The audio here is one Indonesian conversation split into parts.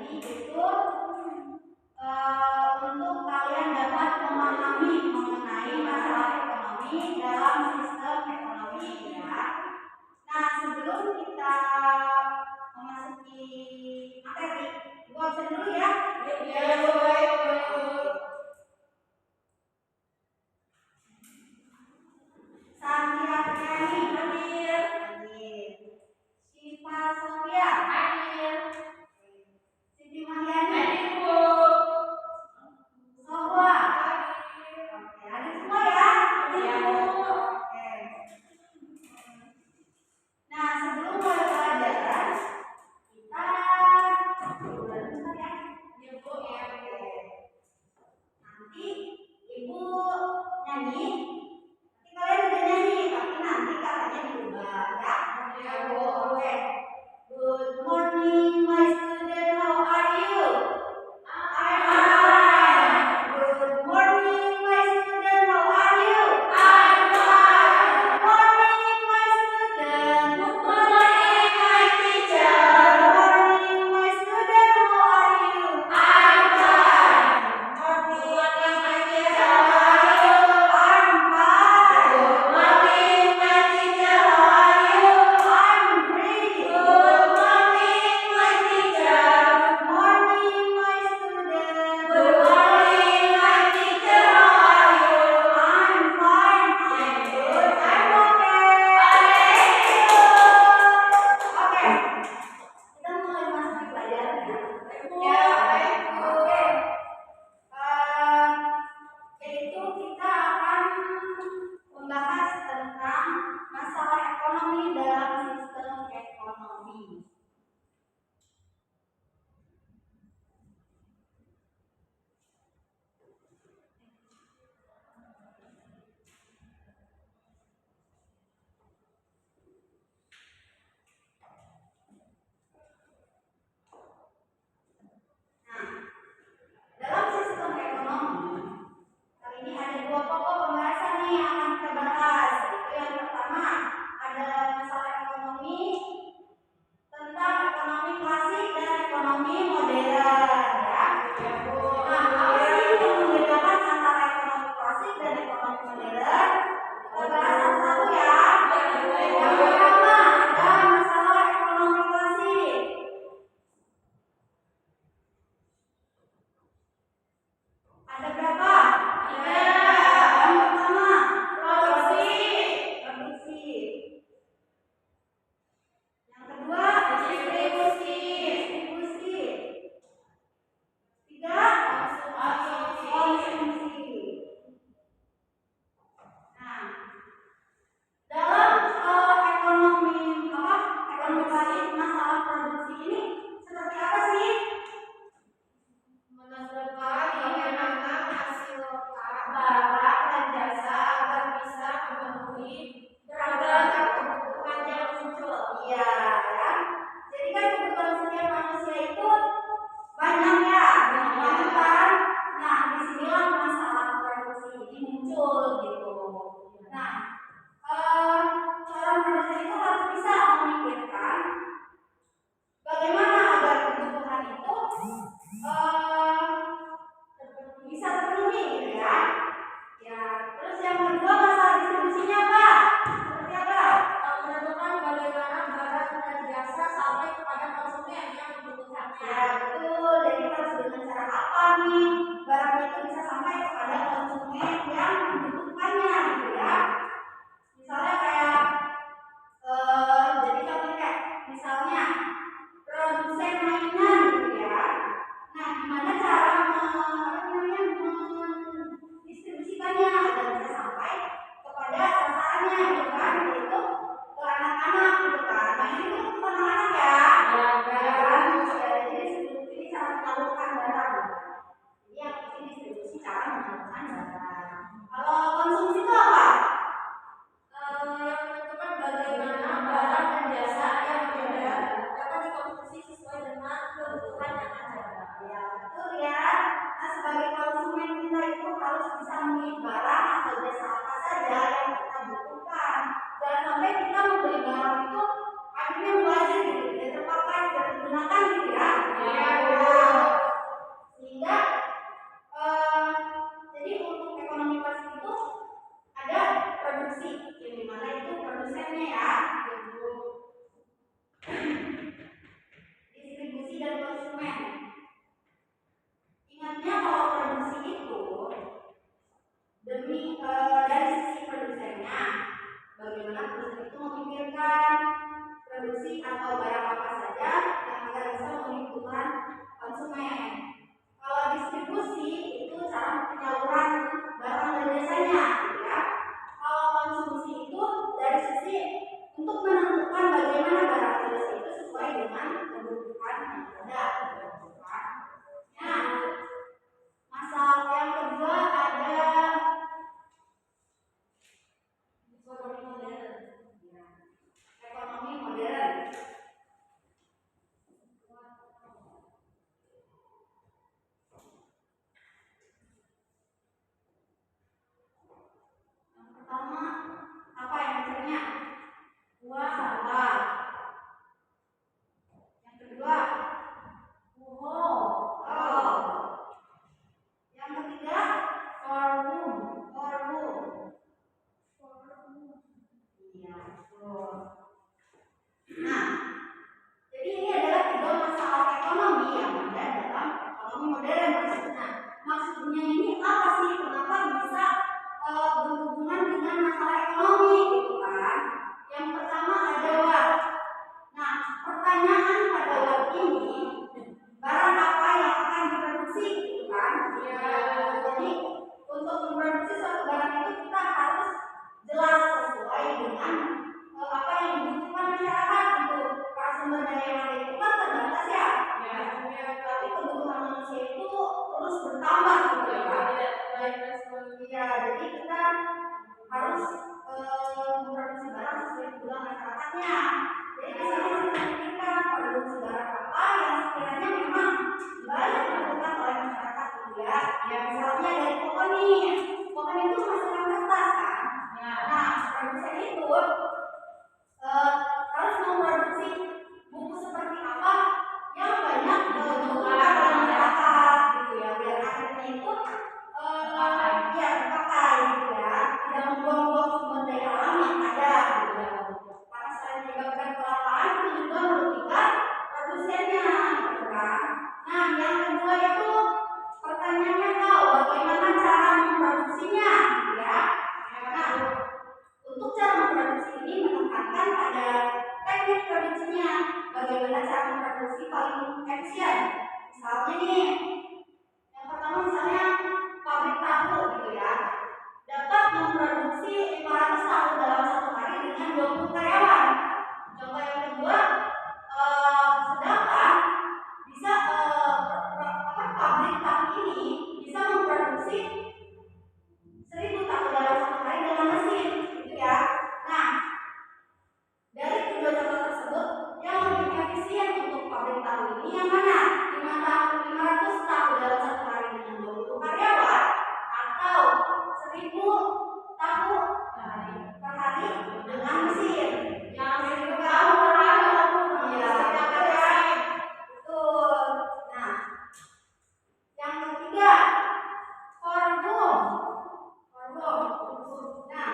Jadi itu untuk kalian dapat memahami mengenai masalah ekonomi dalam sistem ekonomi ya. Nah, sebelum kita memasuki materi, gua absen dulu ya. Ya, Santiago hadir. Syifa Sofia hadir. Siti Mahyani hadir, Bu. Sohwa hadir. Oke, hadir semua ya? Iya, Bu. Oke. Nah, sebelum mulai pelajaran, kita bentar ya. Iya, Bu. Ya, oke. Nanti Ibu nyanyi. Kalian udah nyanyi, tapi nanti katanya diubah ya. Ya, Bu. Oke. Good morning, my student. How are you? I'm fine. Good morning, my student. How are you? I'm fine. Good morning, my student. Good morning, my teacher. Good morning, my student. How are you? I'm fine. Good morning, my teacher. How are you? I'm fine. Good morning, my teacher. How are you? I'm great. Good morning, my teacher. Good morning, my student. Good morning, my teacher. How are you? I'm fine. I'm good. I'm okay. Oke. Kita mulai masuk ke pelajaran ya. Ya, baik, Bu. Oke. Yaitu kita akan membahas tentang masalah ekonomi dalam sistem ekonomi. Nah, dalam sistem ekonomi kali ini ada dua pokok pembahasan nih yang akan kita bahas. Itu yang pertama adalah masalah ekonomi tentang ekonomi klasik dan ekonomi modern ya. Nah, apa sih yang membedakan antara ekonomi klasik dan ekonomi modern? Kita bahas satu-satu ya. Yang pertama ada masalah ekonomi klasik. Ada berapa? Ada. Yang pertama produksi. Yang kedua distribusi. Tiga ada. Nah, masa yang kedua ada ekonomi modern. Ekonomi modern. Yang pertama apa yang misalnya? Buah salad. Yang kedua, buho. Yang ketiga, sorghum. Iya, betul. Nah, jadi ini adalah tiga masalah ekonomi yang ada dalam ekonomi modern maksudnya. Maksudnya ini apa sih? Kenapa bisa berhubungan dengan masalah ekonomi gitu kan? Yang pertama adalah, nah pertanyaan pada waktu ini barang apa yang akan diproduksi gitu kan? Ya. Jadi untuk memproduksi suatu barang itu kita harus jelas sesuai dengan apa yang dibutuhkan masyarakat gitu. Karena sumber daya yang ada itu kan terbatas ya. Tapi kebutuhan manusia itu terus bertambah gitu ya. Ya, jadi kita harus memproduksi barang sesuai kebutuhan masyarakatnya. Jadi di sini harus memikirkan produksi barang apa yang sekiranya memang banyak dibutuhkan oleh masyarakat gitu ya. Ya, misalnya dari pohon nih, pohon itu menghasilkan kertas kan. Nah, produsen itu harus memproduksi buku seperti apa yang banyak dibutuhkan oleh masyarakat gitu ya, biar akhirnya itu ya dipakai gitu ya, tidak membuang-buang sumber daya alam yang ada gitu ya. Karena selain menyebabkan kelaparan itu juga merugikan produsennya gitu kan. Nah, yang kedua itu pertanyaannya bagaimana cara memproduksinya gitu ya. Nah, untuk cara memproduksi ini menekankan pada teknik produksinya, bagaimana cara memproduksi paling efisien. Misalnya nih, yang pertama misalnya pabrik tahu gitu ya, dapat memproduksi 500 tahu dalam satu hari dengan 20 karyawan. Contoh yang kedua, sedangkan bisa pabrik tahu ini bisa memproduksi 1000 tahu dalam satu hari dengan mesin gitu ya. Nah, dari kedua contoh tersebut yang lebih efisien untuk pabrik tahu ini yang mana? 500 tahu dalam satu hari dengan 20 karyawan atau 1000 tahu per hari dengan mesin? Yang 1000 tahu per hari ya, betul. Nah, yang ketiga, sorghum. Nah,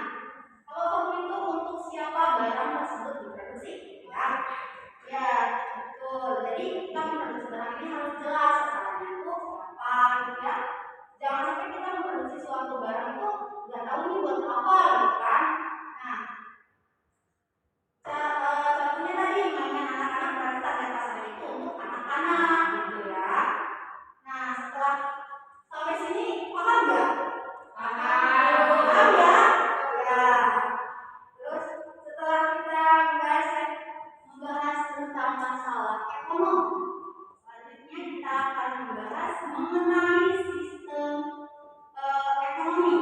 kalau sorghum itu untuk siapa barang tersebut diproduksi ya? Ya, betul. Jadi kita memproduksi barang ini harus jelas sasarannya itu apa gitu ya. Jangan sampai kita memproduksi suatu barang itu nggak tahu ini buat apa gitu kan. Nah, contohnya tadi mainan anak-anak berarti target pasar itu untuk anak-anak gitu ya. Nah, setelah sampai sini paham nggak? Paham ya? Ya. Terus setelah kita membahas tentang masalah ekonomi, selanjutnya kita akan membahas mengenai sistem ekonomi.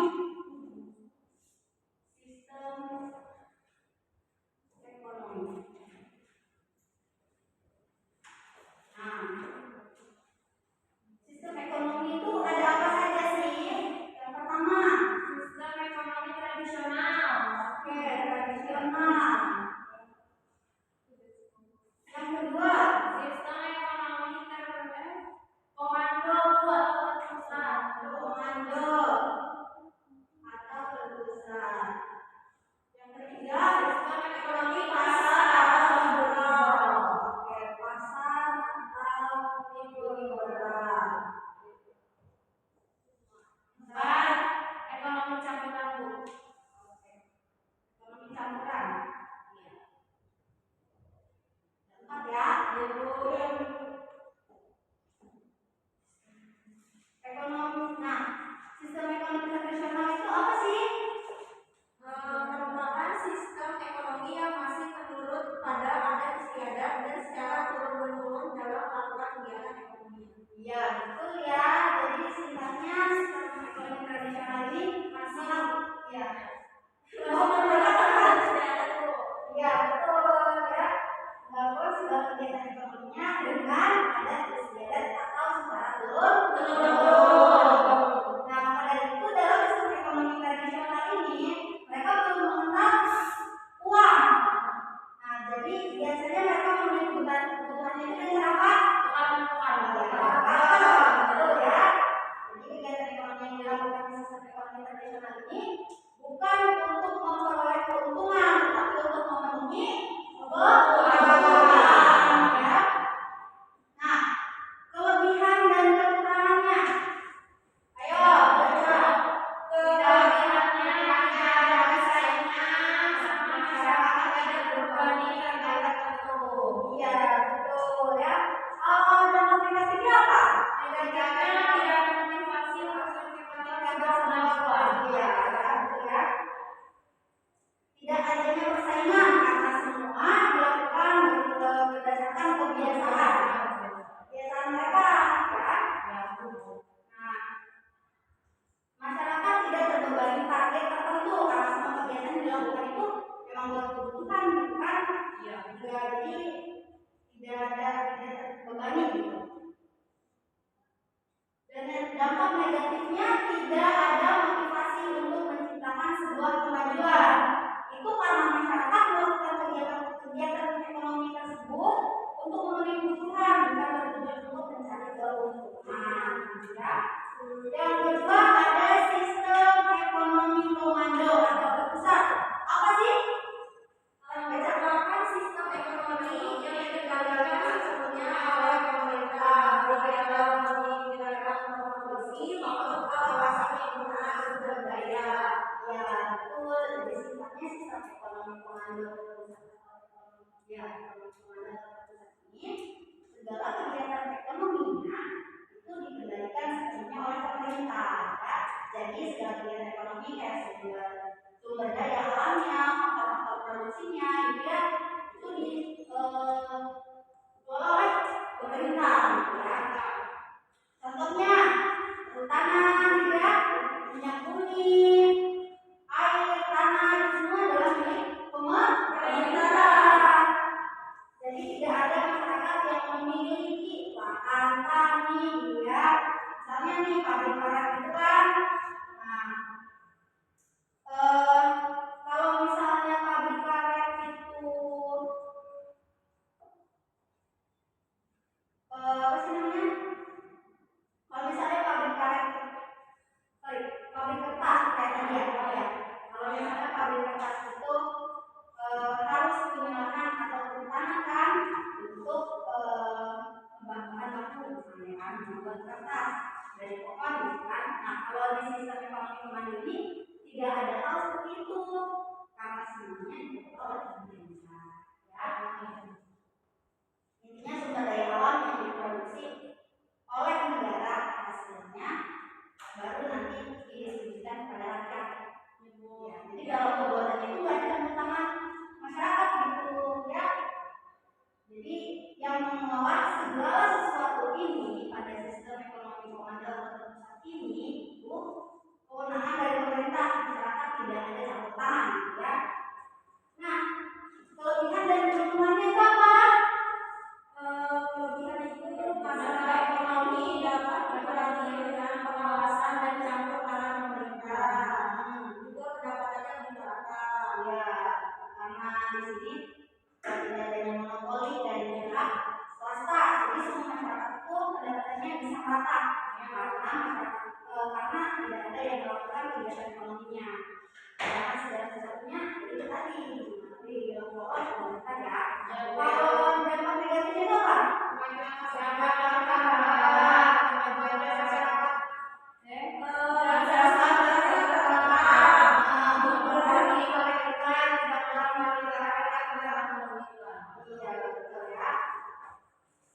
tidak terbebani gitu. Dan dampak negatifnya tidak ada motivasi untuk menciptakan sebuah kemajuan. Itu karena masyarakat melakukan kegiatan ekonomi tersebut untuk memenuhi kebutuhan, bukan bertujuan untuk mencari keuntungan. Ya. Yang kedua ada sistem ekonomi komando atau terpusat. Apa sih? Menciptakan sistem ekonomi yang dikendalikan sepenuhnya oleh pemerintah, baik dalam mengendalikan produksi maupun alokasi penggunaan sumber daya. Ya, betul. Jadi sifatnya sistem ekonomi komando ya, ekonomi komando terpusat ini segala kegiatan ekonominya itu dikendalikan sepenuhnya oleh pemerintah. Ya. Jadi segala kegiatan ekonomi kayak sumber daya alamnya, faktor produksinya, gitu ya, itu dikelola oleh pemerintah, gitu ya. Contohnya perhutanan, gitu ya, minyak bumi, air, tanah, itu semua adalah milik pemerintah. Jadi tidak ada masyarakat yang memiliki lahan tani, gitu ya. Misalnya nih pabrik karet gitu kan. Kalau misalnya pabrik karet itu apa sih namanya? Kalau misalnya pabrik karet, pabrik kertas kayak tadi ya, kalau misalnya pabrik kertas itu harus kehilangan atau perhutanan kan untuk bahan baku misalnya kan membuat kertas dari pohon gitu kan. Nah kalau di sistem ekonomi komando ini tidak ada hal seperti itu karena semuanya dikelola oleh pemerintah. Ya. Intinya sumber daya alam yang diproduksi oleh negara hasilnya baru nanti didistribusikan kepada rakyat. Ya, jadi dalam pembuatannya itu nggak ada campur tangan masyarakat gitu ya. Jadi yang mengelola segala sesuatu ini pada sistem ekonomi komando atau terpusat ini itu kewenangan dari pemerintah, masyarakat tidak ada campur tangan gitu ya. Nah, kelebihan dan keuntungannya itu apa? Kelebihan itu masalah ekonomi dapat dikurangi dengan pengawasan dan campur tangan pemerintah. Juga pendapatannya lebih merata. Ya, karena di sini tidak adanya monopoli dari pihak swasta, jadi semua masyarakat itu pendapatannya bisa merata. Karena tidak ada yang melakukan kegiatan ekonominya. Karena segala sesuatunya itu tadi dikelola pemerintah ya. Kalau dampak negatifnya itu apa?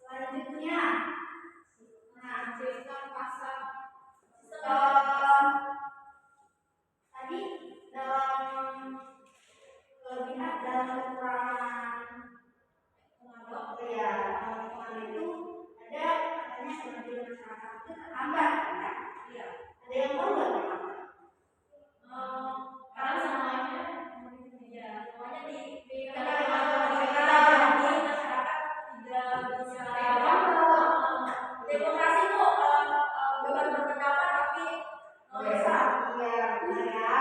Selanjutnya, sistem pasar. Tadi dalam kelebihan dalam kekurangan komando ya, komando itu ada katanya kemajuan masyarakat itu terhambat kan? Iya. Ada yang tahu nggak kenapa? Karena semuanya ya, semuanya di masyarakat tidak bisa demokrasi itu bebas berpendapat tapi bisa iya benar ya.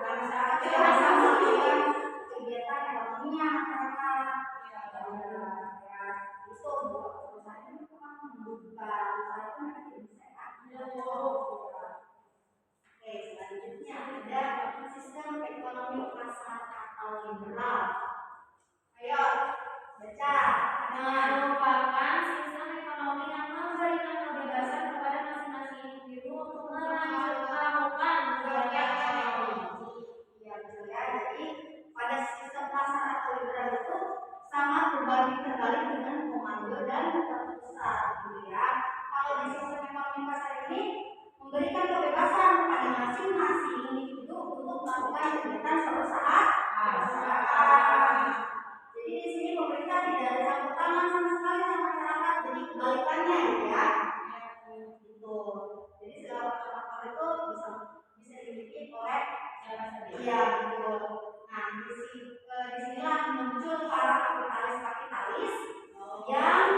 Karena masyarakat tidak bisa melakukan kegiatan ekonominya masyarakat. Ya, itu buat perusahaan itu kan membuka usaha itu mereka tidak bisa kan? Oke, selanjutnya ada sistem ekonomi pasar atau liberal. Ayo baca. Merupakan sistem ekonomi yang memberikan kebebasan kepada masing-masing individu untuk melakukan kegiatan ekonomi. Ya betul ya. Jadi pada sistem pasar atau liberal itu sangat berbanding terbalik dengan komando dan terpusat, gitu ya. Kalau di sistem ekonomi pasar ini memberikan kebebasan kepada masing-masing individu untuk melakukan kegiatan perusahaan. Jadi di sini pemerintah tidak ada campur tangan sama sekali sama masyarakat. Jadi kebalikannya gitu ya. Gitu. Jadi segala faktor itu bisa dimiliki oleh siapa saja. Iya betul. Nah disinilah muncul para kapitalis yang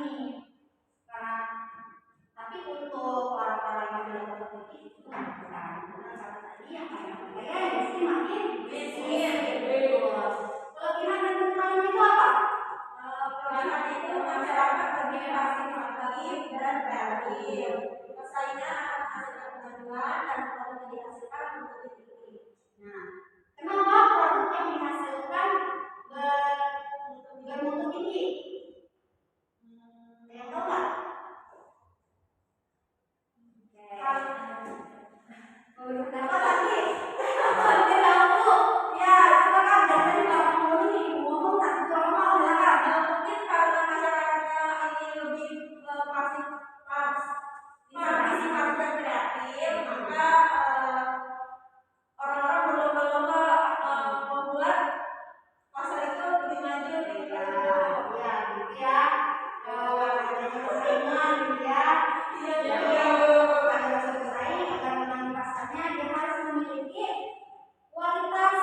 ini. Karena tapi untuk orang-orang yang tidak kompetitif itu bukan karena tadi yang kaya mesti makin miskin. Kelebihan dan kekurangan itu apa? Kelebihan itu masyarakat lebih partisipatif dan kreatif. Persaingan akan menghasilkan kemajuan dan produk yang dihasilkan untuk tinggi. Nah, kenapa produk yang dihasilkan bermutu tinggi? Yang tahu nggak? Kenapa tadi? Tidak tahu. Ya, silakan dari tadi Pak ngomong satu lama silakan. Mungkin karena masyarakatnya ini lebih partisipatif dan kreatif, maka orang-orang berlomba-lomba membuat pasar itu lebih maju gitu ya. Ya, gitu ya. Adanya persaingan gitu ya. Iya. Ada rasa bersaing agar menang pasarnya dia harus memiliki kualitas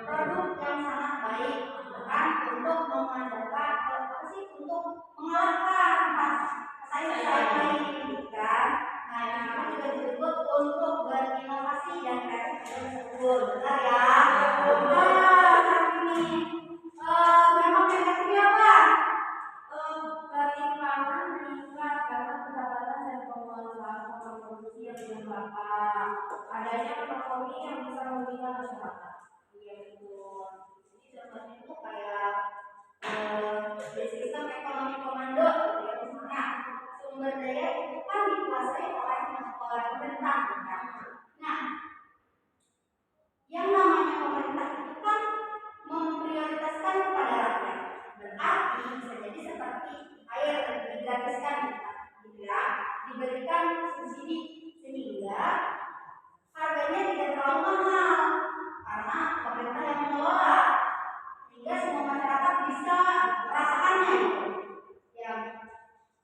produk yang sangat baik, kan? Untuk mengandalkan untuk mengalahkan pesaing-pesaing lain, gitu kan? Nah, ini juga disebut untuk berinovasi dan kreatif tersebut, benar ya? Benar, ini memang negatifnya apa? Ketimpangan meningkat karena pendapatan dan pengelolaan produksi yang berlimpah. Adanya monopoli yang bisa merugikan masyarakat. Iya betul. Jadi contohnya itu kayak di sistem ekonomi komando, ya misalnya sumber daya itu kan dikuasai oleh pemerintah. Nah, yang namanya pemerintah itu kan memprioritaskan kepada rakyat. Berarti bisa jadi seperti air digratiskan, gitu ya, diberikan subsidi sehingga harganya tidak terlalu mahal karena pemerintah yang mengelola, sehingga semua masyarakat bisa merasakannya, yang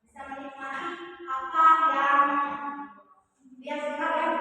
bisa menikmati apa yang dia suka, yang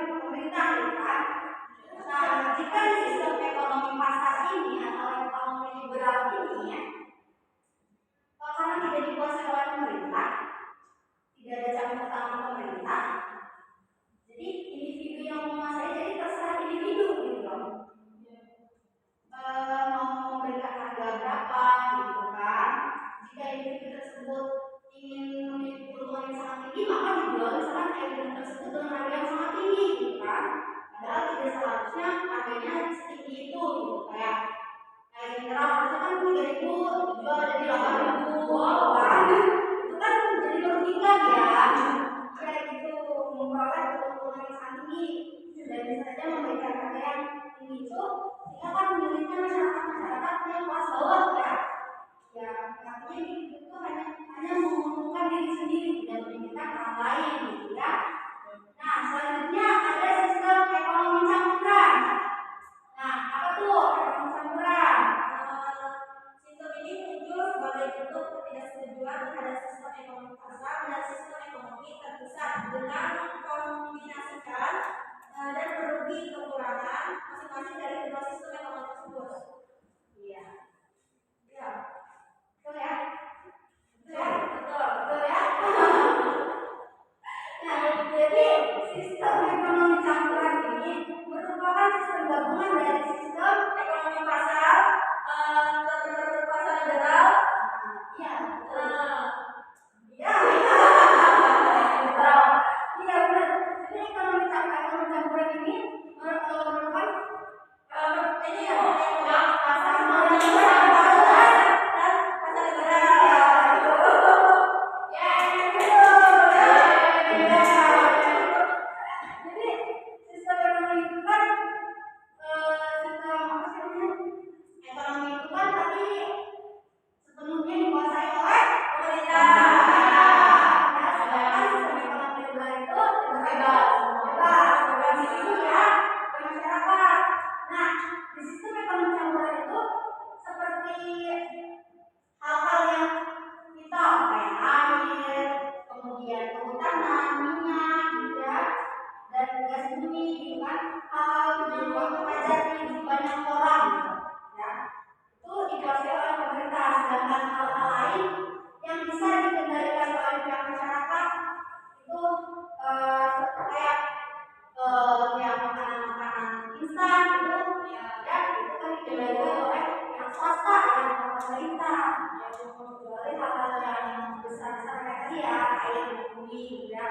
pemerintah, kecuali hal-hal yang besar-besar kayak tadi ya, air bumi, ya.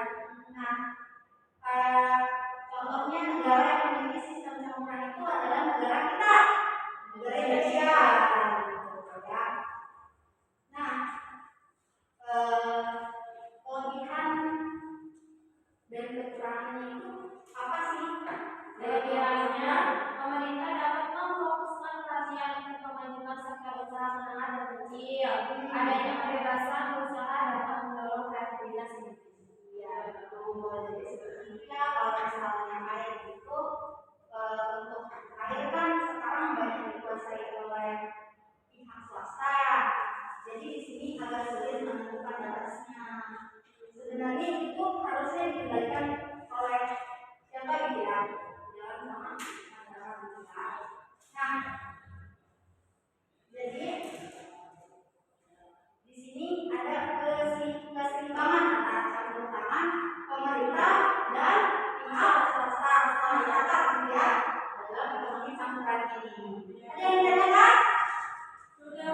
Nah, contohnya negara yang memiliki sistem campuran itu adalah negara kita, negara Indonesia, gitu ya. Nah, kelebihan dan kekurangannya itu apa sih? Kelebihannya, pemerintah dapat memfokuskan perhatian untuk kemajuan sektor usaha menengah dan kecil. Adanya kebebasan berusaha dapat mendorong kreativitas industri. Ya, betul. Jadi seperti itu ya, kalau misalnya kayak gitu, untuk air kan sekarang banyak dikuasai oleh pihak swasta. Jadi di sini agak sulit menentukan batasnya. Sebenarnya itu harusnya dikendalikan oleh siapa gitu ya? Jalan sama masyarakat kita. Nah, jadi di sini ada keseimbangan antara campur tangan pemerintah dan pihak swasta atau masyarakat gitu ya dalam ekonomi campuran ini. Ada yang ditanyakan? Sudah.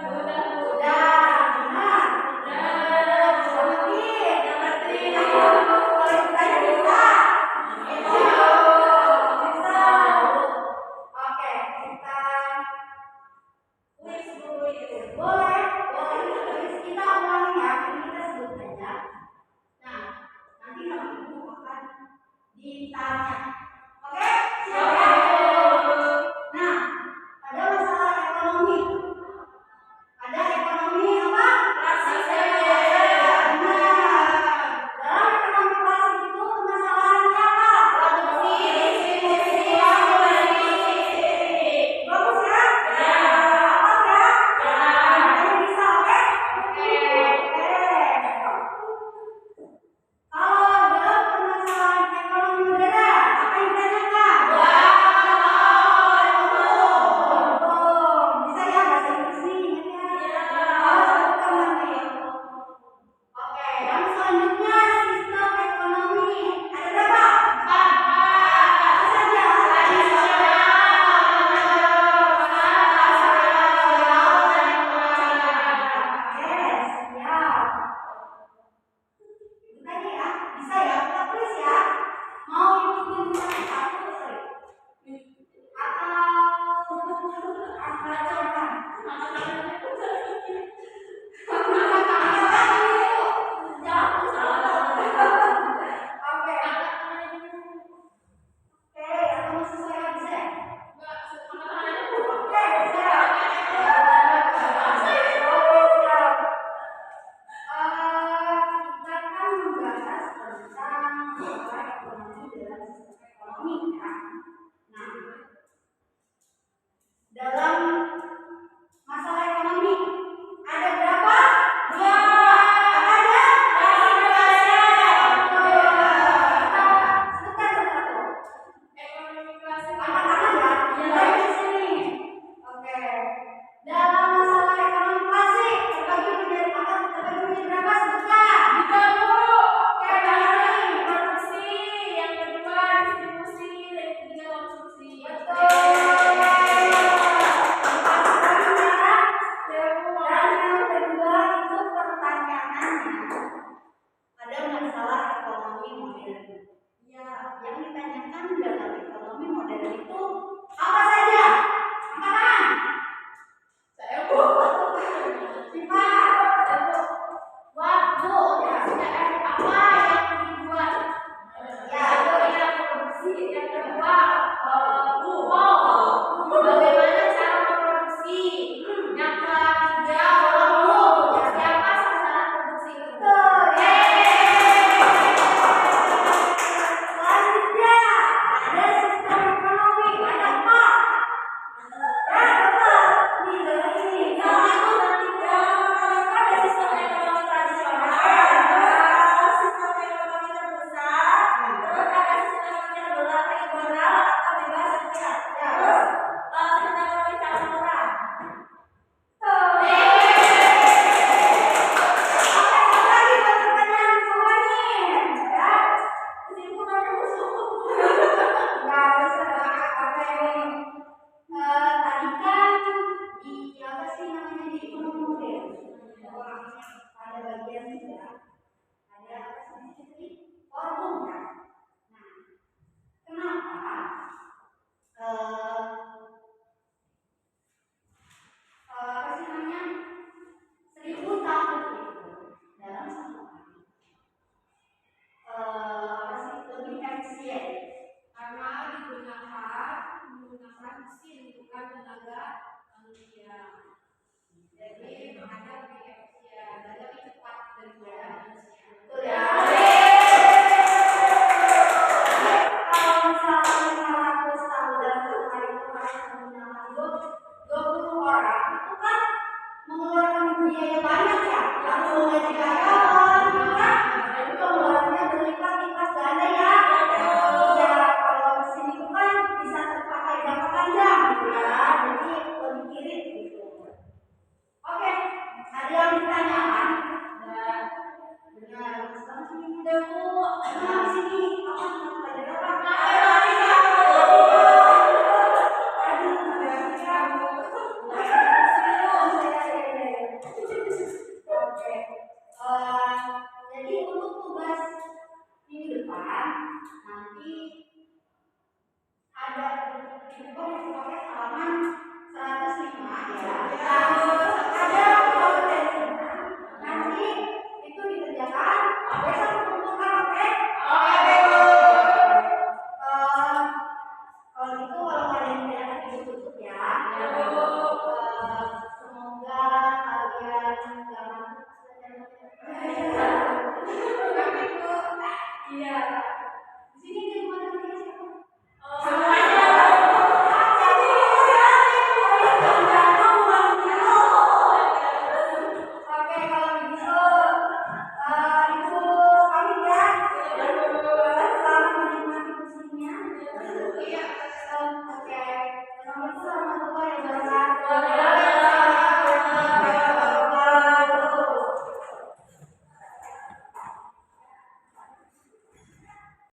mengeluarkan biaya banyak ya, harus menggaji karyawan,